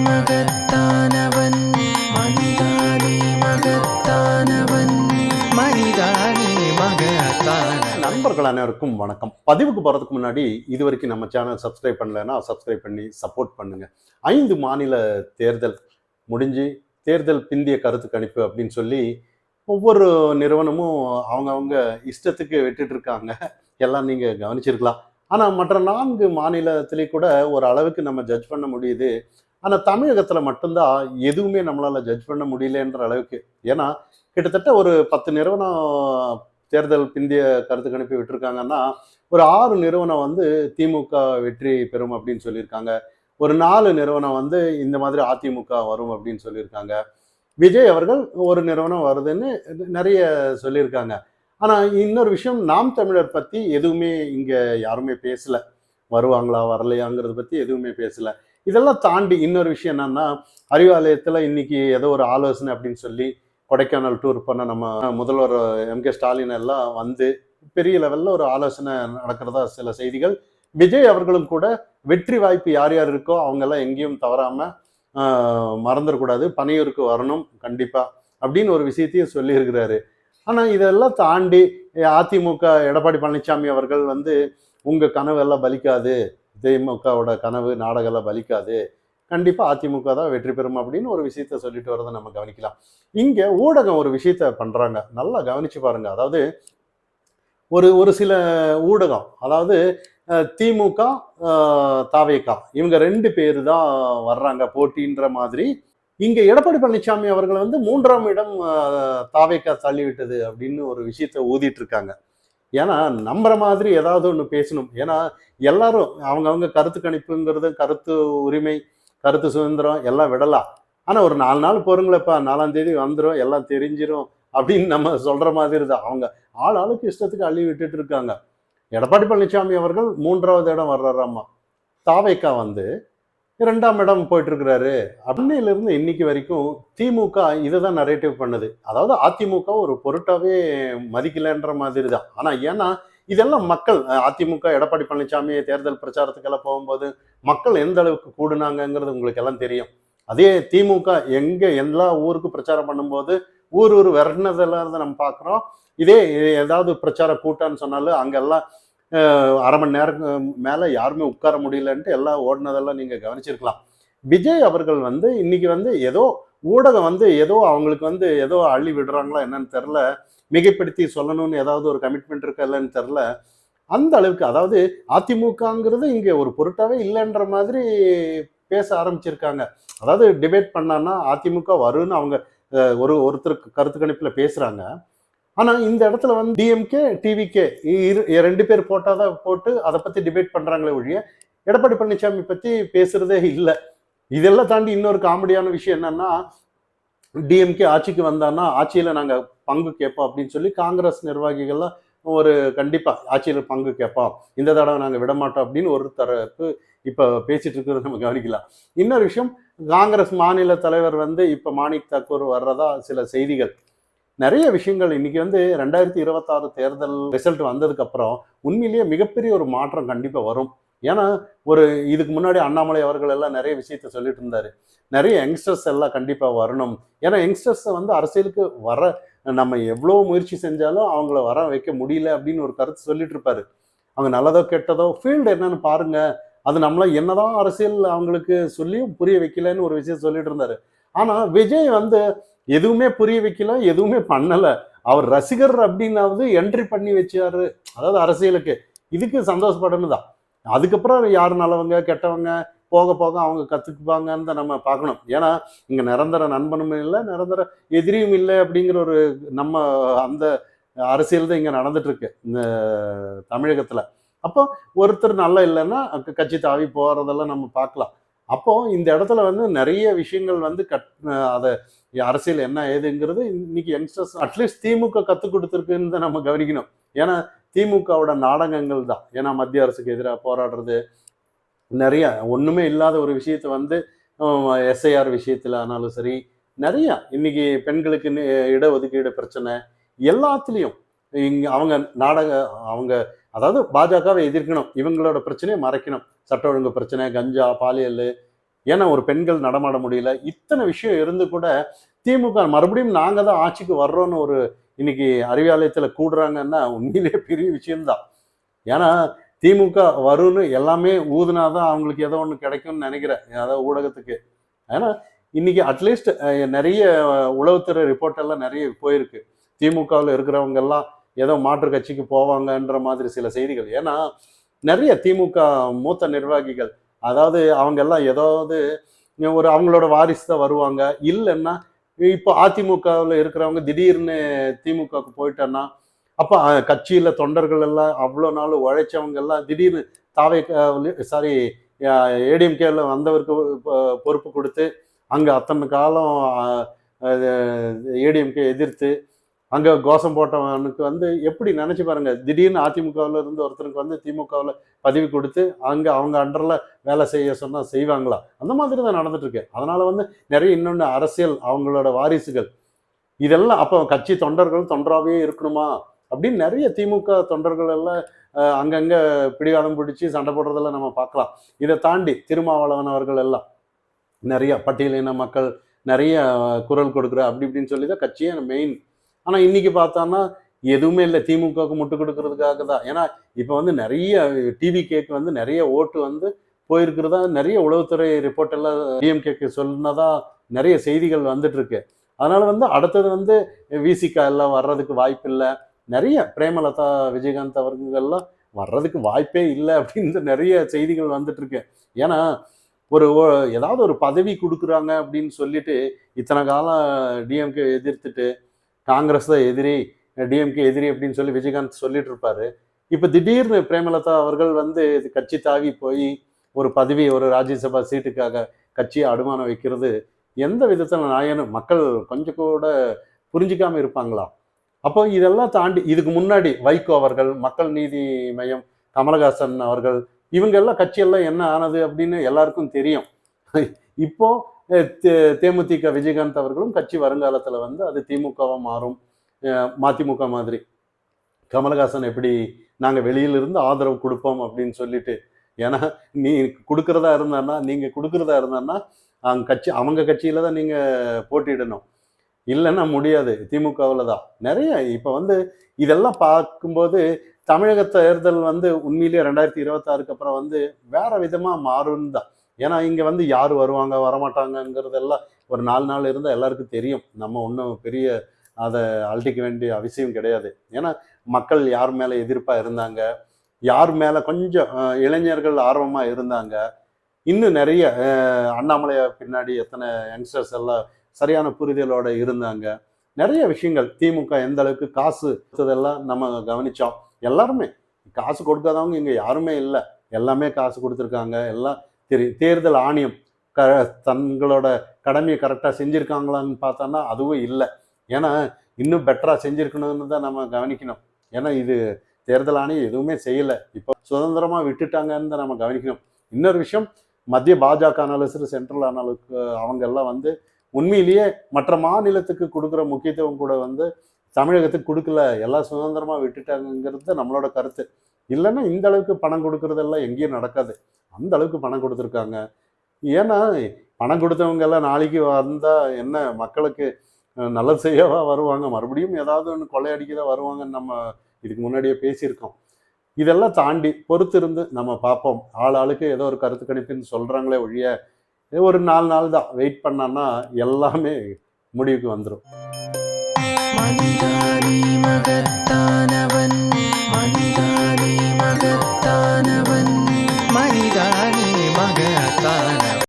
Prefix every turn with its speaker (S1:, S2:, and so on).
S1: மகத்தானவன் மனிதானே மகத்தானவன் மனிதானே மகத்தான.
S2: நண்பர்கள் அனைவருக்கும் வணக்கம். பதிவுக்கு போகிறதுக்கு முன்னாடி இது வரைக்கும் நம்ம சேனல் சப்ஸ்கிரைப் பண்ணலைன்னா சப்ஸ்கிரைப் பண்ணி சப்போர்ட் பண்ணுங்க. 5 மாநில தேர்தல் முடிஞ்சு தேர்தல் பிந்திய கருத்து கணிப்பு அப்படின்னு சொல்லி ஒவ்வொரு நிறுவனமும் அவங்கவுங்க இஷ்டத்துக்கு விட்டுட்டு இருக்காங்க. எல்லாம் நீங்க கவனிச்சிருக்கலாம். ஆனால் மற்ற 4 மாநிலத்திலே கூட ஒரு அளவுக்கு நம்ம ஜட்ஜ் பண்ண முடியுது. ஆனால் தமிழகத்தில் மட்டும்தான் எதுவுமே நம்மளால ஜட்ஜ் பண்ண முடியலன்ற அளவுக்கு. ஏன்னா கிட்டத்தட்ட ஒரு 10 நிறுவனம் தேர்தல் பிந்திய கருத்து கணிப்பு விட்டுருக்காங்கன்னா, ஒரு 6 நிறுவனம் வந்து திமுக வெற்றி பெறும் அப்படின்னு சொல்லியிருக்காங்க. ஒரு 4 நிறுவனம் வந்து இந்த மாதிரி அதிமுக வரும் அப்படின்னு சொல்லியிருக்காங்க. விஜய் அவர்கள் ஒரு நிறுவனம் வருதுன்னு நிறைய சொல்லியிருக்காங்க. ஆனா இன்னொரு விஷயம், நாம் தமிழர் பத்தி எதுவுமே இங்க யாருமே பேசல. வருவாங்களா வரலையாங்கிறத பத்தி எதுவுமே பேசல. இதெல்லாம் தாண்டி இன்னொரு விஷயம் என்னன்னா, அறிவாலயத்துல இன்னைக்கு ஏதோ ஒரு ஆலோசனை அப்படின்னு சொல்லி கொடைக்கானல் டூர் பண்ண நம்ம முதல்வர் எம்.கே. ஸ்டாலின் எல்லாம் வந்து பெரிய லெவல்ல ஒரு ஆலோசனை நடக்கிறதா சில செய்திகள். விஜய் அவர்களும் கூட வெற்றி வாய்ப்பு யார் யார் இருக்கோ அவங்க எல்லாம் எங்கேயும் தவறாம மறந்துடக்கூடாது, பனையூருக்கு வரணும் கண்டிப்பா அப்படின்னு ஒரு விஷயத்தையும் சொல்லியிருக்கிறாரு. ஆனா இதெல்லாம் தாண்டி அதிமுக எடப்பாடி பழனிசாமி அவர்கள் வந்து உங்க கனவு எல்லாம் பலிக்காது, திமுகவோட கனவு நாடகம் எல்லாம் பலிக்காது, கண்டிப்பா அதிமுக தான் வெற்றி பெறும் அப்படின்னு ஒரு விஷயத்த சொல்லிட்டு வரதை நம்ம கவனிக்கலாம். இங்க ஊடகம் ஒரு விஷயத்த பண்றாங்க, நல்லா கவனிச்சு பாருங்க. அதாவது ஒரு ஒரு சில ஊடகம், அதாவது திமுக தாவேகா இவங்க 2 பேரு தான் வர்றாங்க போட்டின்ற மாதிரி. இங்க எடப்பாடி பழனிசாமி அவர்கள் வந்து 3ஆம் இடம் தாவேகா தள்ளிவிட்டது அப்படின்னு ஒரு விஷயத்த ஊதிட்டு இருக்காங்க. ஏன்னா நம்புற மாதிரி ஏதாவது ஒண்ணு பேசணும். ஏன்னா எல்லாரும் அவங்கவுங்க கருத்து கணிப்புங்கிறது, கருத்து உரிமை, கருத்து சுதந்திரம் எல்லாம் விடலாம். ஆனா ஒரு 4 நாள் பொறுங்களப்பா, 4ஆம் தேதி வந்துடும், எல்லாம் தெரிஞ்சிடும் அப்படின்னு நம்ம சொல்ற மாதிரி தான். அவங்க ஆளுக்கு இஷ்டத்துக்கு அள்ளி விட்டுட்டு இருக்காங்க. எடப்பாடி பழனிசாமி அவர்கள் 3ஆவது இடம் வர்றாராமா. தாவேகா வந்து 2ஆம் இடம் போயிட்டு இருக்கிறாரு. அன்னையிலிருந்து இன்னைக்கு வரைக்கும் திமுக இதுதான் நரேட்டிவ் பண்ணுது. அதாவது அதிமுக ஒரு பொருட்டாவே மதிக்கலன்ற மாதிரி தான். ஆனா ஏன்னா இதெல்லாம் மக்கள், அதிமுக எடப்பாடி பழனிசாமி தேர்தல் பிரச்சாரத்துக்கெல்லாம் போகும்போது மக்கள் எந்த அளவுக்கு கூடுனாங்கிறது உங்களுக்கு எல்லாம் தெரியும். அதே திமுக எங்க எல்லா ஊருக்கு பிரச்சாரம் பண்ணும்போது ஊர் விரட்டினதெல்லாம் நம்ம பார்க்குறோம். இதே ஏதாவது பிரச்சார கூட்டம்னு சொன்னாலும் அங்கெல்லாம் அரை மணி நேரம் மேல யாருமே உட்கார முடியலன்ட்டு எல்லாம் ஓடினதெல்லாம் நீங்க கவனிச்சிருக்கலாம். விஜய் அவர்கள் வந்து இன்னைக்கு வந்து ஏதோ ஊடகம் வந்து ஏதோ அவங்களுக்கு வந்து ஏதோ அள்ளி விடுறாங்களா என்னன்னு தெரில, மிகைப்படுத்தி சொல்லணும்னு ஏதாவது ஒரு கமிட்மெண்ட் இருக்கா இல்லைன்னு தெரில. அந்த அளவுக்கு, அதாவது அதிமுகங்கிறது இங்க ஒரு பொருட்டாவே இல்லைன்ற மாதிரி பேச ஆரம்பிச்சிருக்காங்க. அதாவது டிபேட் பண்ணான்னா அதிமுக வரும்னு அவங்க ஒருத்தருக்கு கருத்து கணிப்புல பேசுறாங்க. ஆனா இந்த இடத்துல வந்து டிஎம்கே டிவிகே 2 பேர் போட்டாதான் போட்டு அதை பத்தி டிபேட் பண்றாங்களே ஒழிய எடப்பாடி பழனிசாமி பத்தி பேசுறதே இல்லை. இதெல்லாம் தாண்டி இன்னொரு காமெடியான விஷயம் என்னன்னா, டிஎம்கே ஆட்சிக்கு வந்தான்னா ஆட்சியில நாங்க பங்கு கேட்போம் அப்படின்னு சொல்லி காங்கிரஸ் நிர்வாகிகள்லாம் ஒரு கண்டிப்பா ஆட்சியில பங்கு கேட்போம், இந்த தடவை நாங்க விடமாட்டோம் அப்படின்னு ஒரு தரப்பு இப்ப பேசிட்டு இருக்கிறத நம்ம கவனிக்கலாம். இன்னொரு விஷயம், காங்கிரஸ் மாநில தலைவர் வந்து இப்ப மாணிக் தாக்கூர் வர்றதா சில செய்திகள். நிறைய விஷயங்கள் இன்னைக்கு வந்து 2026 தேர்தல் ரிசல்ட் வந்ததுக்கு அப்புறம் உண்மையிலேயே மிகப்பெரிய ஒரு மாற்றம் கண்டிப்பா வரும். ஏன்னா ஒரு இதுக்கு முன்னாடி அண்ணாமலை அவர்கள் எல்லாம் நிறைய விஷயத்த சொல்லிட்டு இருந்தாரு. நிறைய யங்ஸ்டர்ஸ் எல்லாம் கண்டிப்பா வரணும். ஏன்னா யங்ஸ்டர்ஸ் வந்து அரசியலுக்கு வர நம்ம எவ்வளவு முயற்சி செஞ்சாலும் அவங்கள வர வைக்க முடியல அப்படின்னு ஒரு கருத்து சொல்லிட்டு இருப்பாரு. அவங்க நல்லதோ கெட்டதோ ஃபீல்டு என்னன்னு பாருங்க, அது நம்மள என்னதான் அரசியல் அவங்களுக்கு சொல்லியும் புரிய வைக்கலன்னு ஒரு விஷயம் சொல்லிட்டு இருந்தாரு. ஆனா விஜய் வந்து எதுவுமே புரிய வைக்கல, எதுவுமே பண்ணல. அவர் ரசிகர் அப்படின்னாவது என்ட்ரி பண்ணி வச்சாரு, அதாவது அரசியலுக்கு. இதுக்கு சந்தோஷப்படணும் தான். அதுக்கப்புறம் யார் நல்லவங்க கெட்டவங்க போக போக அவங்க கத்துக்குப்பாங்கன்னு தான் நம்ம பார்க்கணும். ஏன்னா இங்க நிரந்தர நண்பனும் இல்லை, நிரந்தர எதிரியும் இல்லை அப்படிங்கிற ஒரு நம்ம அந்த அரசியல் தான் இங்க நடந்துட்டு இருக்கு இந்த தமிழகத்துல. அப்போ ஒருத்தர் நல்லா இல்லைன்னா கட்சி தாவி போறதெல்லாம் நம்ம பார்க்கலாம். அப்போ இந்த இடத்துல வந்து நிறைய விஷயங்கள் வந்து அதை அரசியல் என்ன ஏதுங்கிறது இன்னைக்கு யங்ஸ்டர்ஸ் அட்லீஸ்ட் திமுக கற்றுக் கொடுத்துருக்குன்னு தான் நம்ம கவனிக்கணும். ஏன்னா திமுகவோட நாடகங்கள் தான். ஏன்னா மத்திய அரசுக்கு எதிராக போராடுறது, நிறைய ஒண்ணுமே இல்லாத ஒரு விஷயத்த வந்து எஸ்ஐஆர் விஷயத்துல ஆனாலும் சரி, நிறைய இன்னைக்கு பெண்களுக்கு இடஒதுக்கீடு பிரச்சனை எல்லாத்துலேயும் இங்க அவங்க நாடக அவங்க அதாவது பாஜகவை எதிர்க்கணும், இவங்களோட பிரச்சனையை மறைக்கணும். சட்ட ஒழுங்கு பிரச்சனை, கஞ்சா, பாலியல், ஏன்னா ஒரு பெண்கள் நடமாட முடியல, இத்தனை விஷயம் இருந்து கூட திமுக மறுபடியும் நாங்க தான் ஆட்சிக்கு வர்றோம்னு ஒரு இன்னைக்கு அறிவாலயத்துல கூடுறாங்கன்னா உண்மையிலேயே பெரிய விஷயம்தான். ஏன்னா திமுக வரும்னு எல்லாமே ஊதுனாதான் அவங்களுக்கு ஏதோ ஒன்று கிடைக்கும்னு நினைக்கிறேன், அதாவது ஊடகத்துக்கு. ஏன்னா இன்னைக்கு அட்லீஸ்ட் நிறைய உளவுத்துறை ரிப்போர்ட் எல்லாம் நிறைய போயிருக்கு, திமுகவில் இருக்கிறவங்க எல்லாம் ஏதோ மாற்று கட்சிக்கு போவாங்கன்ற மாதிரி சில செய்திகள். ஏன்னா நிறைய திமுக மூத்த நிர்வாகிகள், அதாவது அவங்க எல்லாம் ஏதாவது ஒரு அவங்களோட வாரிசு தான் வருவாங்க. இல்லைன்னா இப்போ அதிமுகவில் இருக்கிறவங்க திடீர்னு திமுகவுக்கு போயிட்டேன்னா, அப்போ கட்சியில தொண்டர்கள் எல்லாம் அவ்வளோ நாள் உழைச்சவங்க எல்லாம் திடீர்னு தாவே சாரி ஏடிஎம்கேல வந்தவருக்கு பொறுப்பு கொடுத்து அங்க அத்தனை காலம் ஏடிஎம்கே எதிர்த்து அங்க கோஷம் போட்டவனுக்கு வந்து எப்படி நினைச்சு பாருங்க, திடீர்னு அதிமுகவில் இருந்து ஒருத்தருக்கு வந்து திமுகவில் பதவி கொடுத்து அங்க அவங்க அண்டர்ல வேலை செய்ய சொன்னா செய்வாங்களா? அந்த மாதிரி தான் நடந்துட்டு இருக்கு. அதனால வந்து நிறைய இன்னொன்று அரசியல் அவங்களோட வாரிசுகள் இதெல்லாம் அப்போ கட்சி தொண்டர்கள் தொண்டராகவே இருக்கணுமா அப்படின்னு நிறைய திமுக தொண்டர்கள் எல்லாம் அங்கங்க பிடிவாதம் பிடிச்சி சண்டை போடுறதெல்லாம் நம்ம பார்க்கலாம். இதை தாண்டி திருமாவளவன் அவர்கள் எல்லாம் நிறைய பட்டியலின மக்கள் நிறைய குரல் கொடுக்குற அப்படி இப்படின்னு சொல்லி தான் கட்சியே மெயின். ஆனால் இன்னைக்கு பார்த்தோம்னா எதுவுமே இல்லை, திமுகவுக்கு முட்டு கொடுக்கறதுக்காக தான். ஏன்னா இப்போ வந்து நிறைய டிவிகேக்கு வந்து நிறைய ஓட்டு வந்து போயிருக்கிறதா நிறைய உளவுத்துறை ரிப்போர்ட் எல்லாம் டிஎம்கேக்கு சொன்னதா நிறைய செய்திகள் வந்துட்டு இருக்கு. அதனால வந்து அடுத்தது வந்து விசிகா எல்லாம் வர்றதுக்கு வாய்ப்பு இல்லை, நிறைய பிரேமலதா விஜயகாந்த் அவர்கள்லாம் வர்றதுக்கு வாய்ப்பே இல்லை அப்படின்னு நிறைய செய்திகள் வந்துட்டு இருக்கு. ஏன்னா ஏதாவது ஒரு பதவி கொடுக்குறாங்க அப்படின்னு சொல்லிட்டு இத்தனை காலம் டிஎம்கே எதிர்த்துட்டு காங்கிரஸ் தான் எதிரி, டிஎம்கே எதிரி அப்படின்னு சொல்லி விஜயகாந்த் சொல்லிட்டு இருப்பாரு. இப்போ திடீர்னு பிரேமலதா அவர்கள் வந்து கட்சி தாவி போய் ஒரு பதவி ஒரு ராஜ்யசபா சீட்டுக்காக கட்சியை அடமானம் வைக்கிறது எந்த விதத்தில் நாயனு மக்கள் கொஞ்சம் கூட புரிஞ்சிக்காம இருப்பாங்களா? அப்போ இதெல்லாம் தாண்டி இதுக்கு முன்னாடி வைகோ அவர்கள், மக்கள் நீதி மையம் கமலஹாசன் அவர்கள், இவங்க எல்லாம் கட்சியெல்லாம் என்ன ஆனது அப்படின்னு எல்லாருக்கும் தெரியும். இப்போ தேமுதிக விஜயகாந்த் அவர்களும் கட்சி வருங்காலத்தில் வந்து அது திமுகவா மாறும், மதிமுக மாதிரி. கமலஹாசன் எப்படி நாங்கள் வெளியிலிருந்து ஆதரவு கொடுப்போம் அப்படின்னு சொல்லிட்டு, ஏன்னா நீ கொடுக்கறதா இருந்தான்னா நீங்கள் கொடுக்கறதா இருந்தான்னா அவங்க கட்சியில தான் நீங்கள் போட்டியிடணும், இல்லைன்னா முடியாது, திமுகவில் தான். நிறைய இப்போ வந்து இதெல்லாம் பார்க்கும்போது தமிழக தேர்தல் வந்து உண்மையிலேயே 2026 அப்புறம் வந்து வேற விதமாக மாறும் தான். ஏன்னா இங்கே வந்து யார் வருவாங்க வரமாட்டாங்கங்கிறதெல்லாம் ஒரு 4 நாள் இருந்தால் எல்லாருக்கும் தெரியும். நம்ம ஒன்றும் பெரிய அதை அழட்டிக்க வேண்டிய அவசியம் கிடையாது. ஏன்னா மக்கள் யார் மேலே எதிர்ப்பாக இருந்தாங்க, யார் மேலே கொஞ்சம் இளைஞர்கள் ஆர்வமாக இருந்தாங்க, இன்னும் நிறைய அண்ணாமலையை பின்னாடி எத்தனை யங்ஸ்டர்ஸ் எல்லாம் சரியான புரிதலோட இருந்தாங்க. நிறைய விஷயங்கள் திமுக எந்த அளவுக்கு காசு கொடுத்ததெல்லாம் நம்ம கவனிச்சோம். எல்லாருமே காசு கொடுக்காதவங்க இங்கே யாருமே இல்லை, எல்லாமே காசு கொடுத்துருக்காங்க. எல்லாம் தேர்தல் ஆணையம் தங்களோட கடமையை கரெக்டாக செஞ்சுருக்காங்களான்னு பார்த்தோன்னா அதுவும் இல்லை. ஏன்னா இன்னும் பெட்டராக செஞ்சுருக்கணும்னு தான் நம்ம கவனிக்கணும். ஏன்னா இது தேர்தல் ஆணையம் எதுவுமே செய்யலை, இப்போ சுதந்திரமாக விட்டுட்டாங்கன்னு தான் நம்ம கவனிக்கணும். இன்னொரு விஷயம், மத்திய பாஜக ஆனாலும் சரி சென்ட்ரல் ஆனாலும் அவங்க எல்லாம் வந்து உண்மையிலேயே மற்ற மாநிலத்துக்கு கொடுக்குற முக்கியத்துவம் கூட வந்து தமிழகத்துக்கு கொடுக்கல, எல்லாம் சுதந்திரமாக விட்டுட்டாங்கிறது நம்மளோட கருத்து. இல்லைன்னா இந்த அளவுக்கு பணம் கொடுக்கறதெல்லாம் எங்கேயும் நடக்காது, அந்த அளவுக்கு பணம் கொடுத்துருக்காங்க. ஏன்னா பணம் கொடுத்தவங்க எல்லாம் நாளைக்கு வந்தால் என்ன மக்களுக்கு நல்லது செய்யவா வருவாங்க, மறுபடியும் ஏதாவது ஒன்று கொள்ளையடிக்க தான் வருவாங்கன்னு நம்ம இதுக்கு முன்னாடியே பேசியிருக்கோம். இதெல்லாம் தாண்டி பொறுத்து இருந்து நம்ம பார்ப்போம். ஆளுக்கு ஏதோ ஒரு கருத்து கணிப்புன்னு சொல்கிறாங்களே ஒழிய ஒரு 4 நாள் தான் வெயிட் பண்ணான்னா எல்லாமே முடிவுக்கு வந்துடும்.